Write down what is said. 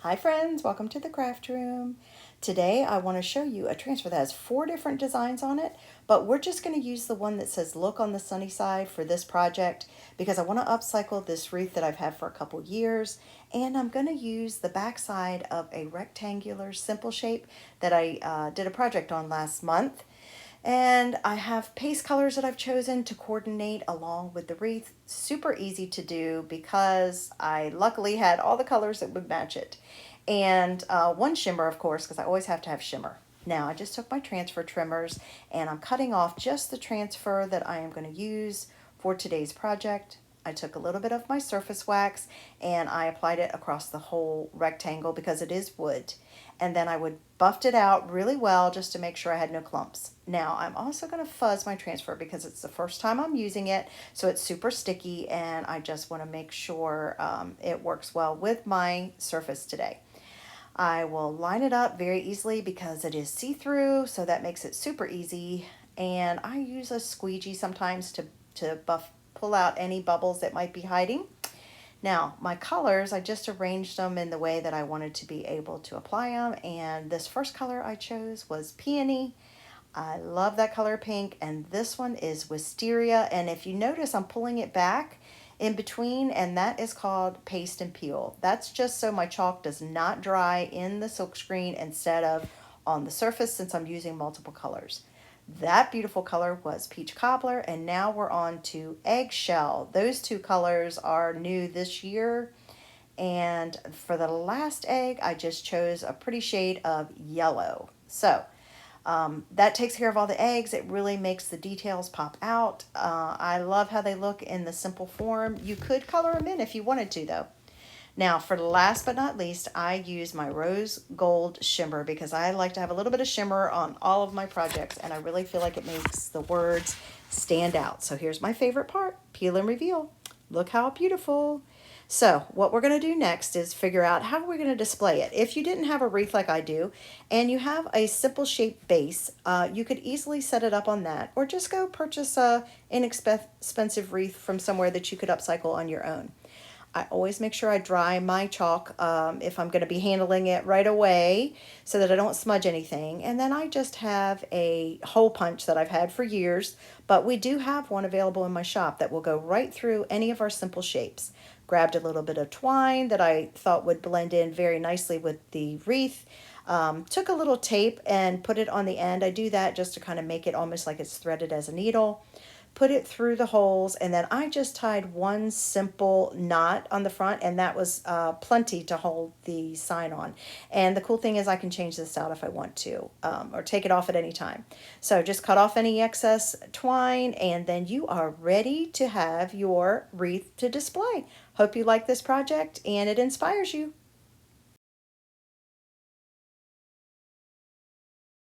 Hi friends, welcome to the craft room. Today I want to show you a transfer that has 4 different designs on it, but we're just going to use the one that says look on the sunny side for this project because I want to upcycle this wreath that I've had for a couple years, and I'm going to use the back side of a rectangular simple shape that I did a project on last month. And I have paste colors that I've chosen to coordinate along with the wreath. Super easy to do because I luckily had all the colors that would match it. And one shimmer, of course, because I always have to have shimmer. Now I just took my transfer trimmers and I'm cutting off just the transfer that I am going to use for today's project. I took a little bit of my surface wax and I applied it across the whole rectangle because it is wood. And then I would buffed it out really well just to make sure I had no clumps. Now I'm also going to fuzz my transfer because it's the first time I'm using it, so it's super sticky and I just want to make sure it works well with my surface today. I will line it up very easily because it is see-through, so that makes it super easy. And I use a squeegee sometimes to pull out any bubbles that might be hiding. Now, my colors, I just arranged them in the way that I wanted to be able to apply them. And this first color I chose was Peony. I love that color pink. And this one is Wisteria. And if you notice, I'm pulling it back in between, and that is called Paste and Peel. That's just so my chalk does not dry in the silkscreen instead of on the surface, since I'm using multiple colors. That beautiful color was Peach Cobbler, and now we're on to Eggshell. Those two colors are new this year. And for the last egg, I just chose a pretty shade of yellow. So that takes care of all the eggs. It really makes the details pop out. I love how they look in the simple form. You could color them in if you wanted to, though. Now, for last but not least, I use my rose gold shimmer because I like to have a little bit of shimmer on all of my projects, and I really feel like it makes the words stand out. So here's my favorite part, peel and reveal. Look how beautiful. So what we're going to do next is figure out how we're going to display it. If you didn't have a wreath like I do, and you have a simple shaped base, you could easily set it up on that, or just go purchase a inexpensive wreath from somewhere that you could upcycle on your own. I always make sure I dry my chalk if I'm going to be handling it right away so that I don't smudge anything. And then I just have a hole punch that I've had for years, but we do have one available in my shop that will go right through any of our simple shapes. Grabbed a little bit of twine that I thought would blend in very nicely with the wreath. Took a little tape and put it on the end. I do that just to kind of make it almost like it's threaded as a needle. Put it through the holes, and then I just tied one simple knot on the front, and that was plenty to hold the sign on. And the cool thing is I can change this out if I want to, or take it off at any time. So just cut off any excess twine, and then you are ready to have your wreath to display. Hope you like this project and it inspires you.